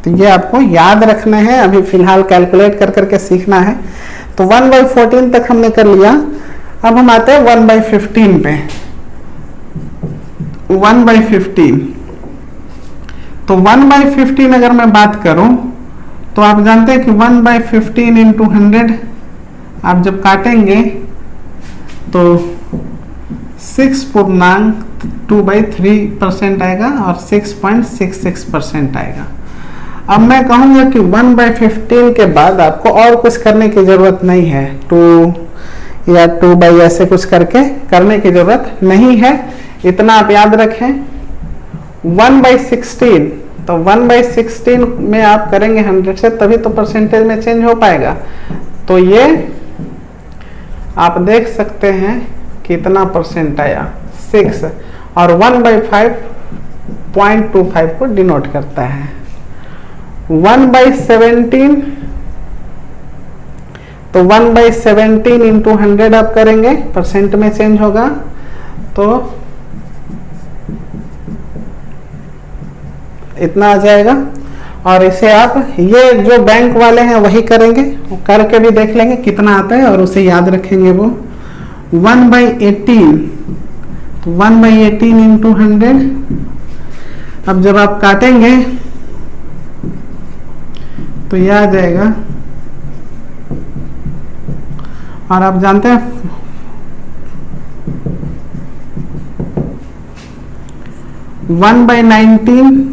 तो ये आपको याद रखना है, अभी फिलहाल कैलकुलेट कर करके सीखना है। तो 1/14 तक हमने कर लिया। अब हम आते हैं 1/15 पे। 1/15, तो 1/15 अगर मैं बात करूं तो आप जानते हैं कि 1/15 इंटू 100 आप जब काटेंगे तो 6.2/3% आएगा और 6.66% आएगा। अब मैं कहूंगा कि 1/15 के बाद आपको और कुछ करने की जरूरत नहीं है, 2 या 2 ऐसे कुछ करके करने की जरूरत नहीं है। इतना आप याद रखें। 1/16, तो 1/16 में आप करेंगे 100 से, तभी तो परसेंटेज में चेंज हो पाएगा। तो ये आप देख सकते हैं कितना परसेंट आया 6, और 1/5.25 को डिनोट करता है। 1/17, तो 1/17 इंटू 100 आप करेंगे, परसेंट में चेंज होगा, तो इतना आ जाएगा। और इसे आप ये जो बैंक वाले हैं वही करेंगे, करके भी देख लेंगे कितना आता है और उसे याद रखेंगे। वो 1/18, तो 1/18 इंटू 100, अब जब आप काटेंगे तो यह आ जाएगा। और आप जानते हैं 1/19,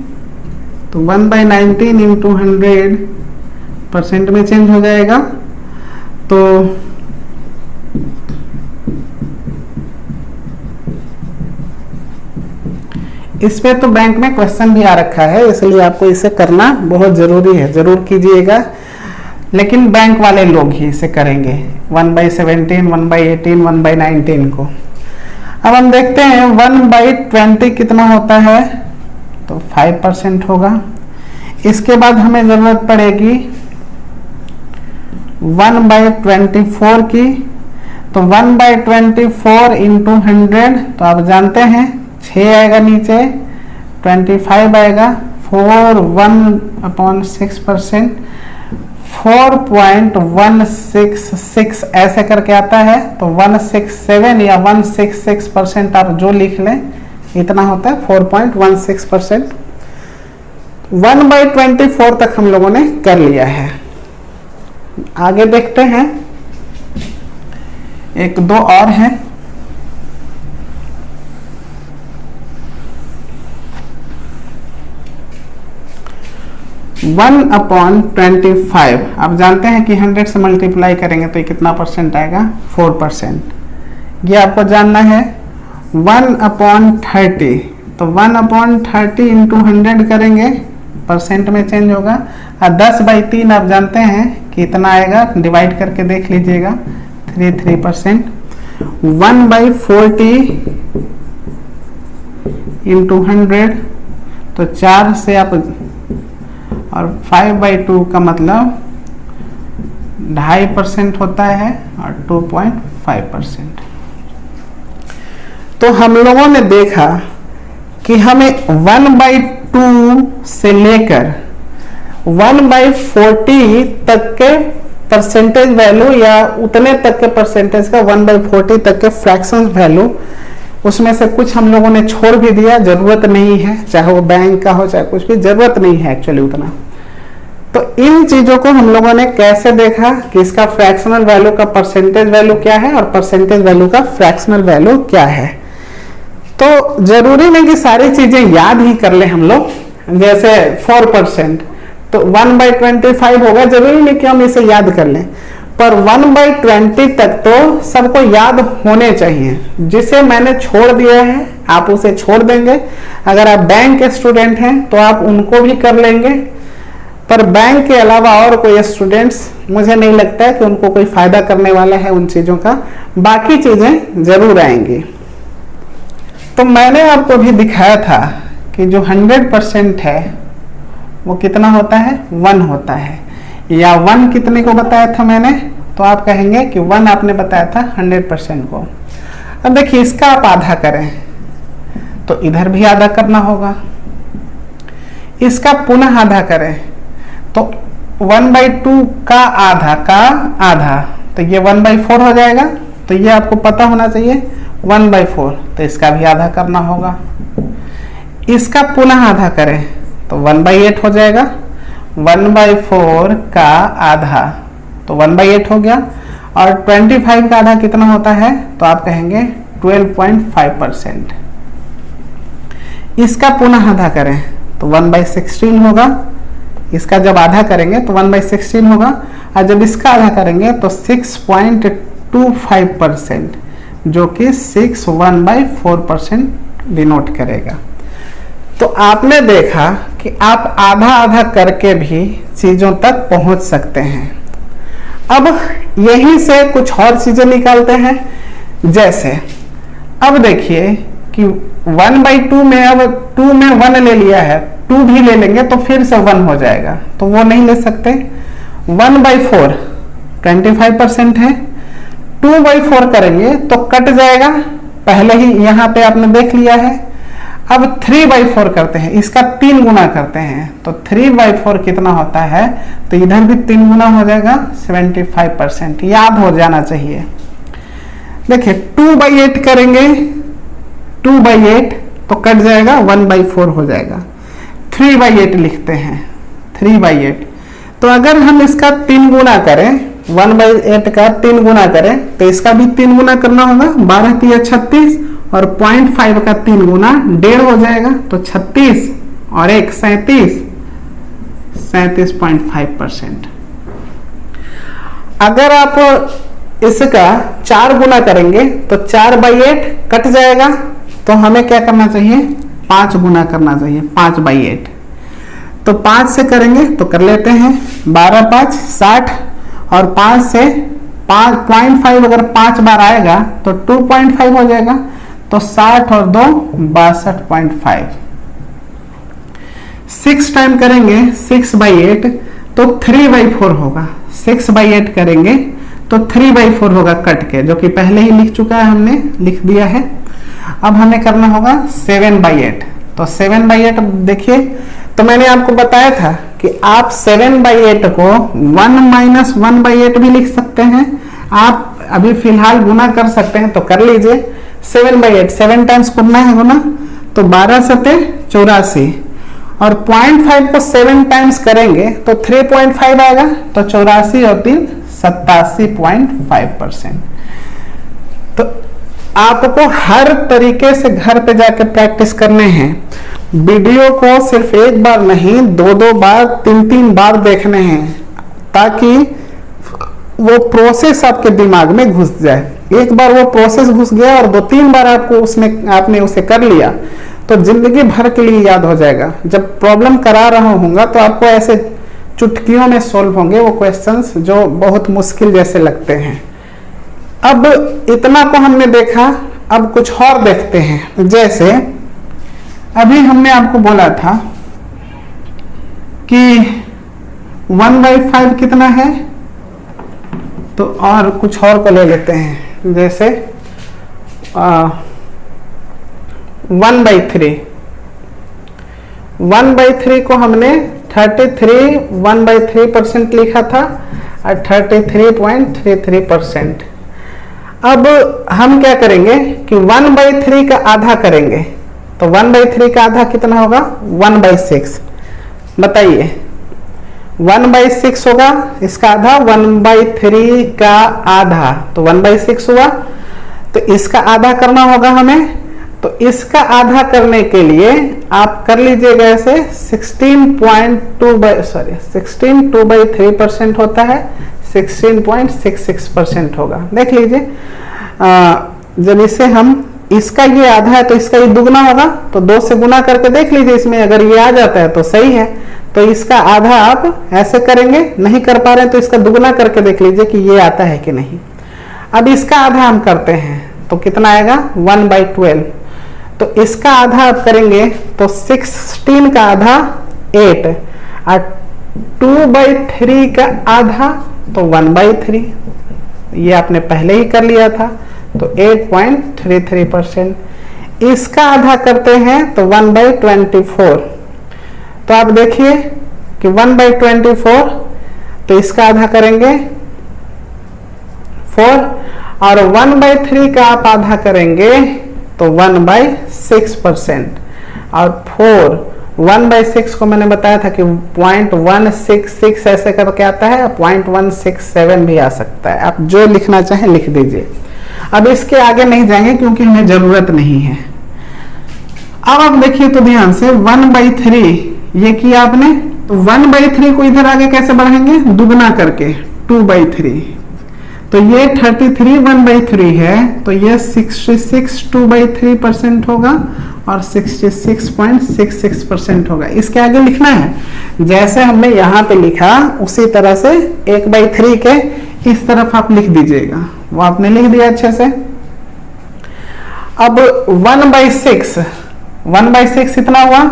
तो 1/19 इंटू 100 परसेंट में चेंज हो जाएगा। तो इस पे तो बैंक में क्वेश्चन भी आ रखा है, इसलिए आपको इसे करना बहुत जरूरी है, जरूर कीजिएगा। लेकिन बैंक वाले लोग ही इसे करेंगे 1/17, 1/18, 1/19 को। अब हम देखते हैं 1/20 कितना होता है, तो 5% होगा। इसके बाद हमें जरूरत पड़ेगी 1/24 की, तो 1/24 इंटू 100, तो आप जानते हैं 6 आएगा नीचे, 25 आएगा, 4 1/6%, 4.166 ऐसे करके आता है। तो 167 या 166% आप जो लिख लें इतना होता है 4.16%। 1/24 तक हम लोगों ने कर लिया है। आगे देखते हैं, एक दो और है। वन अपॉन 25, आप जानते हैं कि 100 से मल्टीप्लाई करेंगे तो ये कितना परसेंट आएगा, 4%। ये आपको जानना है। 1/30, तो 1/30 इंटू 100 करेंगे, परसेंट में चेंज होगा। और 10/3 आप जानते हैं कि इतना आएगा, डिवाइड करके देख लीजिएगा, 3% 1/40 इंटू 100, तो 4 से आप, और 5/2 का मतलब 2.5% होता है और 2.5%। तो हम लोगों ने देखा कि हमें 1/2 से लेकर 1/40 तक के परसेंटेज वैल्यू, या उतने तक के परसेंटेज का 1/40 तक के फ्रैक्शन वैल्यू, उसमें से कुछ हम लोगों ने छोड़ भी दिया, जरूरत नहीं है, चाहे वो बैंक का हो चाहे कुछ भी, जरूरत नहीं है एक्चुअली उतना। तो इन चीजों को हम लोगों ने कैसे देखा कि इसका फ्रैक्शनल वैल्यू का परसेंटेज वैल्यू क्या है और परसेंटेज वैल्यू का फ्रैक्शनल वैल्यू क्या है। तो जरूरी नहीं कि सारी चीजें याद ही कर ले हम लोग, जैसे 4%, तो 1/25 होगा, जरूरी नहीं कि हम इसे याद कर लें, पर 1/20 तक तो सबको याद होने चाहिए। जिसे मैंने छोड़ दिया है आप उसे छोड़ देंगे। अगर आप बैंक के स्टूडेंट हैं तो आप उनको भी कर लेंगे, पर बैंक के अलावा और कोई स्टूडेंट्स, मुझे नहीं लगता है कि उनको कोई फायदा करने वाला है उन चीजों का। बाकी चीजें जरूर आएंगी। तो मैंने आपको भी दिखाया था कि जो 100% है वो कितना होता है, 1 होता है। या 1 कितने को बताया था मैंने, तो आप कहेंगे कि 1 आपने बताया था 100% को। अब देखिए, इसका आप आधा करें तो इधर भी आधा करना होगा, इसका पुनः आधा करें तो 1/2 का आधा, तो ये 1/4 हो जाएगा। तो ये आपको पता होना चाहिए 1/4, तो इसका भी आधा करना होगा। इसका पुनः आधा करें तो 1/8 हो जाएगा। 1/4 का आधा, तो 1/8 हो गया। और 25 का आधा कितना होता है, तो आप कहेंगे 12.5%। इसका पुनः आधा करें तो 1/16 होगा। इसका जब आधा करेंगे तो 1/16 होगा, और जब इसका आधा करेंगे तो 6.25%, जो कि 6 1/4% डिनोट करेगा। तो आपने देखा कि आप आधा आधा करके भी चीजों तक पहुंच सकते हैं। अब यहीं से कुछ और चीजें निकालते हैं। जैसे अब देखिए कि 1/2 में, अब 2 में 1 ले लिया है, 2 भी ले लेंगे तो फिर से 1 हो जाएगा, तो वो नहीं ले सकते। 1/4 25% है, 2/4 करेंगे तो कट जाएगा, पहले ही यहाँ पे आपने देख लिया है। अब 3/4 करते हैं, इसका 3 गुना करते हैं, तो 3/4 कितना होता है, तो इधर भी 3 गुना हो जाएगा, 75%। याद हो जाना चाहिए। देखिए 2/8 करेंगे, 2/8 तो कट जाएगा, 1/4 हो जाएगा। 3/8 लिखते हैं, 3/8, तो अगर हम इसका 3 गुना करें, 1/8 का 3 गुना करें तो इसका भी 3 गुना करना होगा। 12 × 36 और 0.5 का 3 गुना 1.5 हो जाएगा, तो 36 और 1 37, 37.5%। अगर आप इसका 4 गुना करेंगे तो 4/8 कट जाएगा, तो हमें क्या करना चाहिए, 5 गुना करना चाहिए, 5/8। तो 5 से करेंगे तो कर लेते हैं, 12 × 5 60, और 5 से 5.5 अगर 5 बार आएगा तो 2.5 हो जाएगा, तो 60 और 2 62.5। 6 टाइम करेंगे 6/8 तो 3/4 होगा। 6/8 करेंगे तो 3/4 होगा कट के, जो कि पहले ही लिख चुका है, हमने लिख दिया है। अब हमें करना होगा 7/8, तो 7/8 देखिए, तो मैंने आपको बताया था कि आप 7/8 को 1 - 1/8 भी लिख सकते हैं। आप अभी फिलहाल गुना कर सकते हैं तो कर लीजिए। 7/8 7 टाइम्स करना है गुना, तो 12 × 7 = 84, और 0.5 को 7 टाइम्स करेंगे तो 3.5 आएगा, तो 84 और 3 87.5%। तो आपको हर तरीके से घर पे जाके प्रैक्टिस करने हैं। वीडियो को सिर्फ एक बार नहीं, 2-2 बार, 3-3 बार देखने हैं, ताकि वो प्रोसेस आपके दिमाग में घुस जाए। एक बार वो प्रोसेस घुस गया और 2-3 बार आपने उसे कर लिया तो जिंदगी भर के लिए याद हो जाएगा। जब प्रॉब्लम करा रहा होगा तो आपको ऐसे चुटकियों में सॉल्व होंगे वो क्वेश्चंस जो बहुत मुश्किल जैसे लगते हैं। अब इतना को हमने देखा, अब कुछ और देखते हैं। जैसे अभी हमने आपको बोला था कि 1/5 कितना है, तो और कुछ और को ले लेते हैं। जैसे 1/3 1/3 को हमने 33 1/3% लिखा था और 33.33%। अब हम क्या करेंगे कि 1/3 का आधा करेंगे, तो 1/3 का आधा कितना होगा, 1/6। बताइए, 1/6 होगा, इसका आधा 1/3 का आधा, तो 1/6 हुआ। तो इसका आधा करना होगा हमें, तो इसका आधा करने के लिए आप कर लीजिएगा ऐसे 16.2/3% होता है, 16.66% होगा। देख लीजिए, जब इसे हम, इसका ये आधा है तो इसका ये दुगना होगा, तो 2 से गुना करके देख लीजिए, इसमें अगर ये आ जाता है तो सही है। तो इसका आधा आप ऐसे करेंगे, नहीं कर पा रहे हैं तो इसका दुगना करके देख लीजिए कि ये आता है कि नहीं। अब इसका आधा हम करते हैं तो कितना आएगा, 1/12। तो इसका आधा आप करेंगे तो 16 का आधा 8 और 2/3 का आधा तो 1/3, ये आपने पहले ही कर लिया था, तो 8.33%। इसका आधा करते हैं तो 1/24। तो आप देखिए कि 1/24, तो इसका आधा करेंगे 4 और 1/3 का आप आधा करेंगे तो 1/6%। और 1/6 को मैंने बताया था कि 0.166 ऐसे करके आता है, 0.167 भी आ सकता है। आप जो लिखना चाहें लिख दीजिए। अब इसके आगे नहीं जाएंगे क्योंकि हमें जरूरत नहीं है। अब आप देखिए तो ध्यान से, 1/3 ये किया आपने, तो 1/3 को इधर आगे कैसे बढ़ाएंगे, दुगना करके 2/3। तो ये 33 1/3 है, तो ये 66 2/3% होगा और 66.66% होगा। इसके आगे लिखना है, जैसे हमने यहाँ पे लिखा उसी तरह से 1/3 के इस तरफ आप लिख दीजिएगा। वो आपने लिख दिया अच्छे से। अब 1/6 इतना हुआ,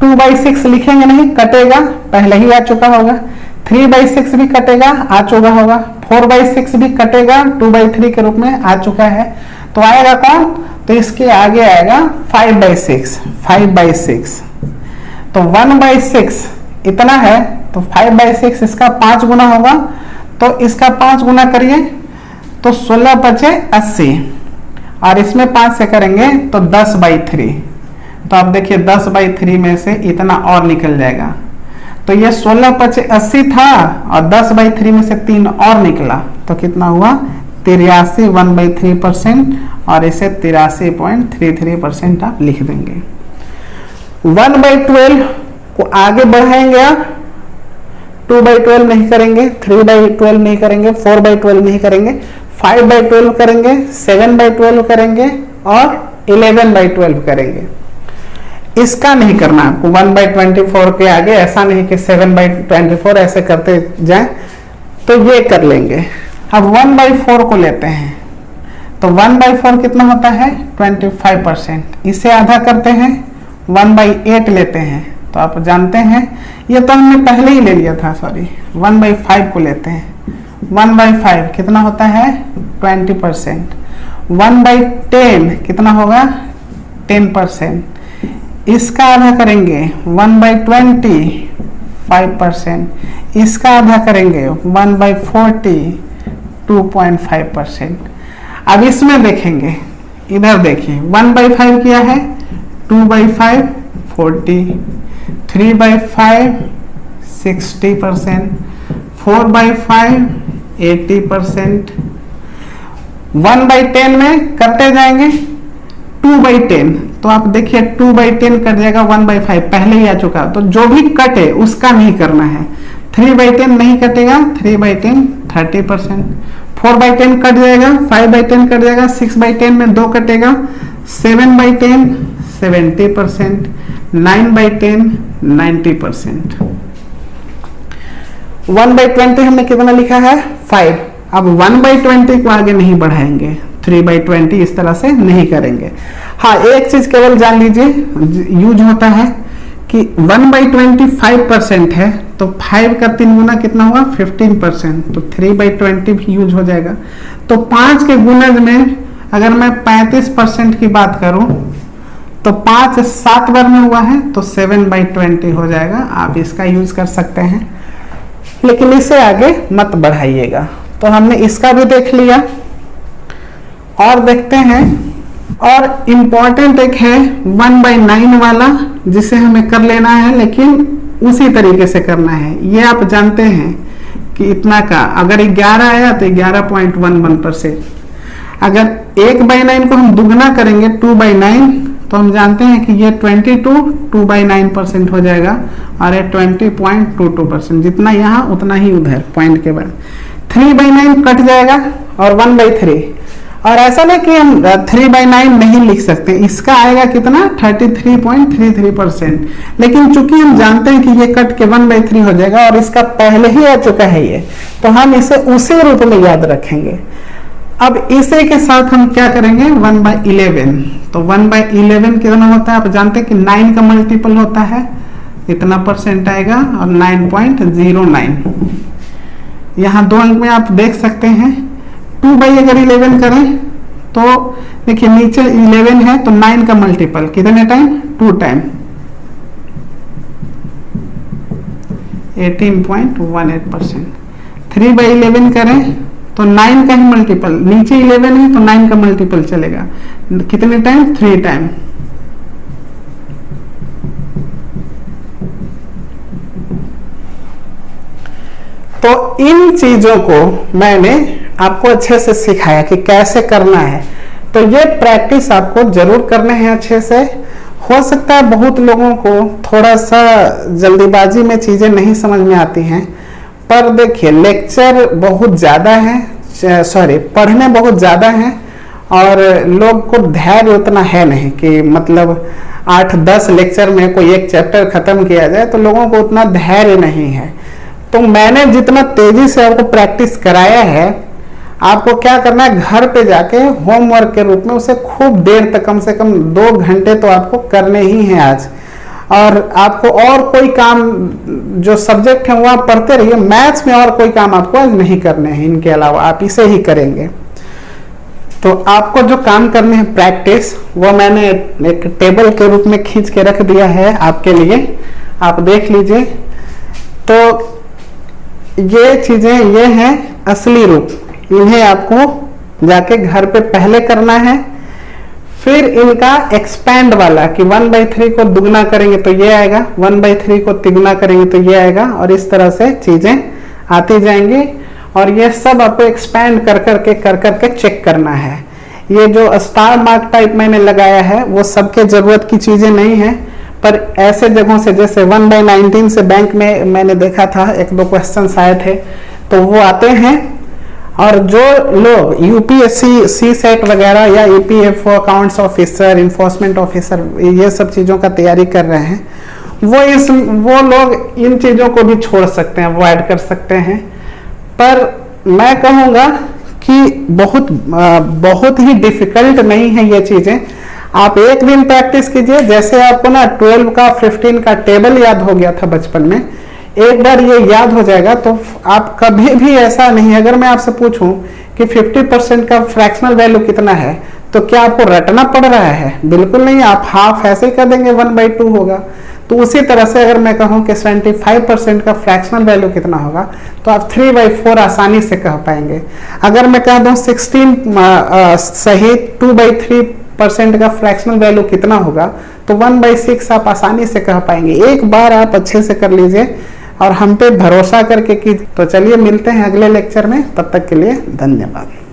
2/6 लिखेंगे नहीं, कटेगा, पहले ही आ चुका होगा। 3/6 भी कटेगा, आ चुका होगा। 4/6 भी कटेगा, 2/3 के रूप में आ चुका है। तो आएगा कौन, तो इसके आगे आएगा 5/6। तो 1/6 इतना है, तो 5/6 इसका 5 गुना होगा, तो इसका 5 गुना करिए तो 16×5 = 80 और इसमें 5 से करेंगे तो 10/3। तो आप देखिए 10/3 में से इतना और निकल जाएगा। तो ये 16×5 = 80 था और 10/3 में से 3 और निकला, तो कितना हुआ, 83 1/3% और इसे 83.33% आप लिख देंगे। 1/12 को आगे बढ़ाएंगे आप, 2/12 नहीं करेंगे, 3/12 नहीं करेंगे, 4/12 नहीं करेंगे, 5/12 करेंगे, 7/12 करेंगे और 11/12 करेंगे। इसका नहीं करना आपको 1/24 के आगे, ऐसा नहीं कि 7/24 ऐसे करते जाएं, तो ये कर लेंगे। अब 1/4 को लेते हैं, तो 1/4 कितना होता है, 25%। इसे आधा करते हैं, 1/8 लेते हैं, तो आप जानते हैं, ये तो हमने पहले ही ले लिया था, सॉरी। 1/5 को लेते हैं, 1/5 कितना होता है, 20%। 1/10 कितना होगा, 10%। इसका आधा करेंगे 1/20 5%। इसका आधा करेंगे 1/40 2.5%। अब इसमें देखेंगे, इधर देखिए 1/5 किया है, 2/5 40, 3/5 60%, 4/5 80%, 1/10 में करते जाएंगे 2/10, तो आप देखिए 2/10 कट जाएगा, 1/5 पहले ही आ चुका, तो जो भी कटे उसका नहीं करना है। 3/10 नहीं कटेगा, 3/10 30%, 4/10 कट जाएगा, 5/10 कट जाएगा, 6/10 में 2 कटेगा, 7/10 70%, 9/10 90%। 1/20 हमने कितना लिखा है 5। अब 1/20 को आगे नहीं बढ़ाएंगे, 3/20 इस तरह से नहीं करेंगे। हाँ, एक चीज केवल जान लीजिए, यूज होता है कि 1/20 5% है, तो 5 का 3 गुना कितना हुआ 15%, तो 3/20 भी यूज हो जाएगा। तो 5 के गुणज में अगर मैं 35% की बात करूं तो 5 7 बार में हुआ है, तो 7/20 हो जाएगा। आप इसका यूज कर सकते हैं, लेकिन इसे आगे मत बढ़ाइएगा। तो हमने इसका भी देख लिया, और देखते हैं, और इम्पॉर्टेंट एक है 1/9 वाला, जिसे हमें कर लेना है, लेकिन उसी तरीके से करना है। ये आप जानते हैं कि इतना का अगर 11 आया तो 11.11%। अगर 1/9 को हम दुगना करेंगे 2/9, तो हम जानते हैं कि ये 2/9% हो जाएगा, और ये 20.22%, जितना यहाँ उतना ही उधर पॉइंट के बाद 3/9 कट जाएगा, और 1/3। और ऐसा नहीं कि हम 3/9 नहीं लिख सकते, इसका आएगा कितना 33.33%, लेकिन चूंकि हम जानते हैं कि ये कट के 1/3 हो जाएगा, और इसका पहले ही आ चुका है ये, तो हम इसे उसी रूप में याद रखेंगे। अब इसे के साथ हम क्या करेंगे 1/11, तो 1/11 कितना होता है, आप जानते हैं कि 9 का मल्टीपल होता है, इतना परसेंट आएगा, और 9.09। यहाँ 2 अंक में आप देख सकते हैं 2/11 करें तो देखिए नीचे 11 है, तो 9 का मल्टीपल कितने टाइम 2 टाइम, 18.18%। 3/11 करें तो 9 का ही मल्टीपल, नीचे 11 है तो 9 का मल्टीपल चलेगा, कितने टाइम 3 टाइम। तो इन चीजों को मैंने आपको अच्छे से सिखाया कि कैसे करना है, तो ये प्रैक्टिस आपको जरूर करने हैं अच्छे से। हो सकता है बहुत लोगों को थोड़ा सा जल्दीबाजी में चीजें नहीं समझ में आती हैं, पर देखिए लेक्चर बहुत ज़्यादा है, पढ़ने बहुत ज़्यादा हैं, और लोग को धैर्य उतना है नहीं कि मतलब 8-10 लेक्चर में कोई एक चैप्टर खत्म किया जाए, तो लोगों को उतना धैर्य नहीं है। तो मैंने जितना तेजी से आपको प्रैक्टिस कराया है, आपको क्या करना है घर पे जाके होमवर्क के रूप में उसे खूब देर तक, कम से कम 2 घंटे तो आपको करने ही हैं आज। और आपको और कोई काम जो सब्जेक्ट है वो आप पढ़ते रहिए, मैथ्स में और कोई काम आपको आज नहीं करने हैं, इनके अलावा आप इसे ही करेंगे। तो आपको जो काम करने हैं प्रैक्टिस, वो मैंने एक टेबल के रूप में खींच के रख दिया है आपके लिए, आप देख लीजिए। तो ये चीजें ये हैं असली रूप, इन्हें आपको जाके घर पे पहले करना है। फिर इनका एक्सपैंड वाला कि 1/3 को दुगना करेंगे तो ये आएगा, 1/3 को तिगुना करेंगे तो ये आएगा, और इस तरह से चीजें आती जाएंगी। और ये सब आपको एक्सपैंड कर करके चेक करना है। ये जो स्टार मार्क टाइप मैंने लगाया है वो सबके जरूरत की चीजें नहीं है, पर ऐसे जगहों से जैसे 1/19 से बैंक में मैंने देखा था 1-2 क्वेश्चन आए थे, तो वो आते हैं। और जो लोग यूपीएससी सीसेट वगैरह या EPFO accounts officer, enforcement officer, ये सब चीज़ों का तैयारी कर रहे हैं, वो लोग इन चीज़ों को भी छोड़ सकते हैं, अवॉइड कर सकते हैं। पर मैं कहूँगा कि बहुत ही डिफिकल्ट नहीं है ये चीज़ें। आप एक दिन प्रैक्टिस कीजिए, जैसे आपको ना 12 का 15 का टेबल याद हो गया था बचपन में, एक बार ये याद हो जाएगा तो आप कभी भी ऐसा नहीं, अगर मैं आपसे पूछूं कि 50% का फ्रैक्शनल वैल्यू कितना है, तो क्या आपको रटना पड़ रहा है? बिल्कुल नहीं, आप हाफ ऐसे ही कर देंगे, 1/2 होगा। तो उसी तरह से अगर मैं कहूं कि 75% का फ्रैक्शनल वैल्यू कितना होगा, तो आप 3/4 आसानी से कह पाएंगे। अगर मैं कह दूं 16 सहित 2/3 परसेंट का फ्रैक्शनल वैल्यू कितना होगा, तो 1/6 आप आसानी से कह पाएंगे। एक बार आप अच्छे से कर लीजिए और हम पे भरोसा करके कि तो चलिए मिलते हैं अगले लेक्चर में, तब तक के लिए धन्यवाद।